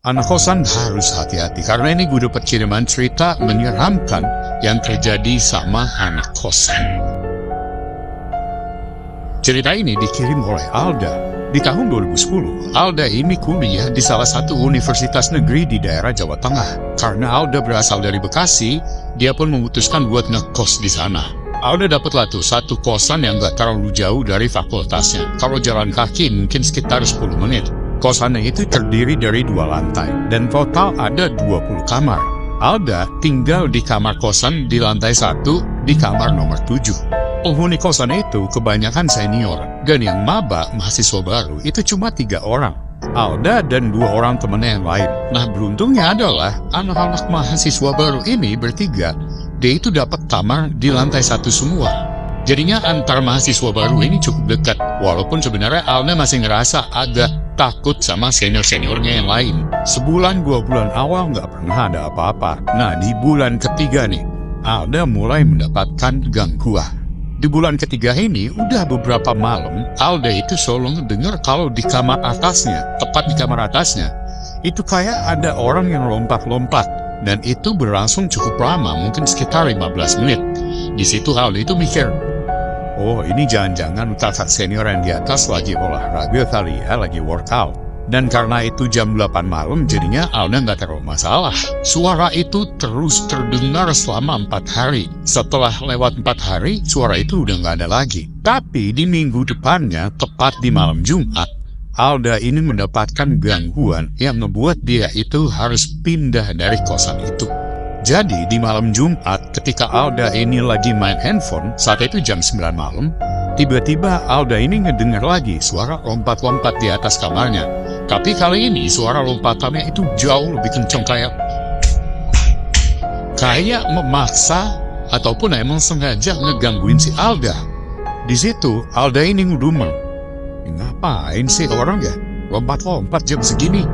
Anak kosan harus hati-hati karena ini gue dapat kiriman cerita menyeramkan yang terjadi sama anak kosan. Cerita ini dikirim oleh Alda. Di tahun 2010, Alda ini kuliah di salah satu universitas negeri di daerah Jawa Tengah. Karena Alda berasal dari Bekasi, dia pun memutuskan buat ngekos di sana. Alda dapatlah tuh satu kosan yang gak terlalu jauh dari fakultasnya. Kalau jalan kaki mungkin sekitar 10 menit. Kosannya itu terdiri dari 2 lantai, dan total ada 20 kamar. Alda tinggal di kamar kosan di lantai 1, di kamar nomor 7. Penghuni kosan itu kebanyakan senior, dan yang maba mahasiswa baru itu cuma 3 orang. Alda dan 2 orang temannya yang lain. Nah, beruntungnya adalah anak-anak mahasiswa baru ini bertiga, dia itu dapat kamar di lantai 1 semua. Jadinya antar mahasiswa baru ini cukup dekat, walaupun sebenarnya Alda masih ngerasa agak takut sama senior-seniornya yang lain. Sebulan 2 bulan awal nggak pernah ada apa-apa. Nah, di bulan ketiga nih, Alda mulai mendapatkan gangguan. Di bulan ketiga ini, udah beberapa malam, Alda itu selalu ngedenger kalau di kamar atasnya, tepat di kamar atasnya, itu kayak ada orang yang lompat-lompat. Dan itu berlangsung cukup lama, mungkin sekitar 15 menit. Di situ Alda itu mikir, oh, ini jangan-jangan kakak senior yang di atas lagi olahraga kali ya, lagi workout. Dan karena itu jam 8 malam, jadinya Alda nggak terlalu masalah. Suara itu terus terdengar selama 4 hari. Setelah lewat 4 hari, suara itu udah nggak ada lagi. Tapi di minggu depannya, tepat di malam Jumat, Alda ini mendapatkan gangguan yang membuat dia itu harus pindah dari kosan itu. Jadi di malam Jumat ketika Alda ini lagi main handphone, saat itu jam 9 malam, tiba-tiba Alda ini ngedengar lagi suara lompat-lompat di atas kamarnya. Tapi kali ini suara lompatannya itu jauh lebih kencang, kayak memaksa ataupun emang sengaja ngegangguin si Alda. Di situ Alda ini ngedumel, ngapain sih orang ya lompat-lompat jam segini?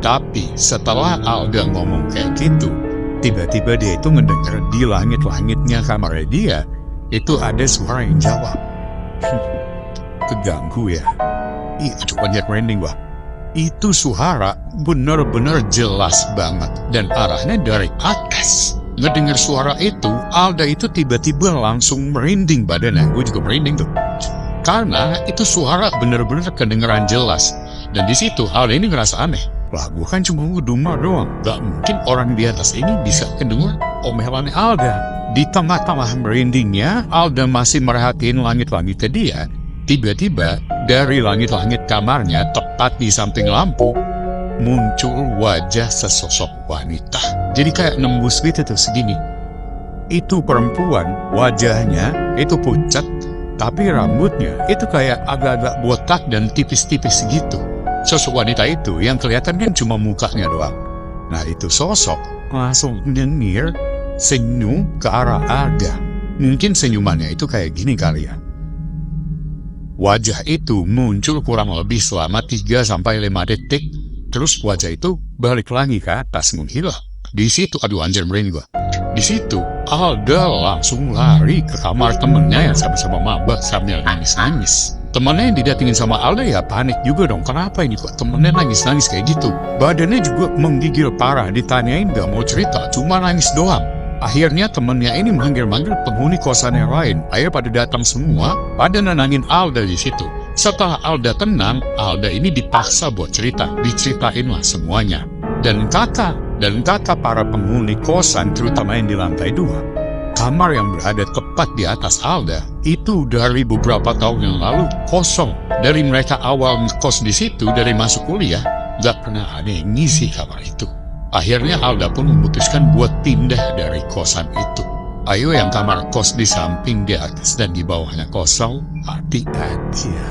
Tapi setelah Alda ngomong kayak gitu, tiba-tiba dia itu ngedenger di langit-langitnya kamarnya dia, itu ada suara yang jawab. Keganggu ya? Ih, coba lihat branding wah. Itu suara bener-bener jelas banget, dan arahnya dari atas. Ngedenger suara itu, Alda itu tiba-tiba langsung merinding badannya. Gue juga merinding tuh. Karena itu suara bener-bener kedengeran jelas. Dan di situ Alda ini ngerasa aneh. Lah, gue kan cuma ngedumel doang. Gak mungkin orang di atas ini bisa kedengar omelannya Alda. Di tengah-tengah merindingnya, Alda masih merhatiin langit-langitnya dia. Tiba-tiba, dari langit-langit kamarnya, tepat di samping lampu, muncul wajah sesosok wanita. Jadi kayak nembus gitu tuh segini. Itu perempuan, wajahnya itu pucat, tapi rambutnya itu kayak agak-agak botak dan tipis-tipis gitu. Sosok wanita itu yang kelihatan kan cuma mukanya doang. Nah, itu sosok langsung nyengir, senyum ke arah Alda. Mungkin senyumannya itu kayak gini kali ya. Wajah itu muncul kurang lebih selama 3-5 detik. Terus wajah itu balik lagi ke atas menghilang. Di situ, aduh anjir merinding gua. Di situ Alda langsung lari ke kamar temennya yang sama-sama mabak sambil nangis-nangis. Temennya yang didatengin sama Alda ya panik juga dong. Kenapa ini kok temennya nangis-nangis kayak gitu? Badannya juga menggigil parah. Ditanyain gak mau cerita, cuma nangis doang. Akhirnya temennya ini manggil-manggil penghuni kosan yang lain. Akhirnya pada datang semua, pada nenangin Alda di situ. Setelah Alda tenang, Alda ini dipaksa buat cerita. Diceritain lah semuanya. Dan kata para penghuni kosan, terutama yang di lantai 2, kamar yang berada tepat di atas Alda itu dari beberapa tahun yang lalu kosong. Dari mereka awal ngekos di situ, dari masuk kuliah, gak pernah ada yang ngisi kamar itu. Akhirnya Alda pun memutuskan buat pindah dari kosan itu. Ayo yang kamar kos di samping, di atas dan di bawahnya kosong, hati-hati ya.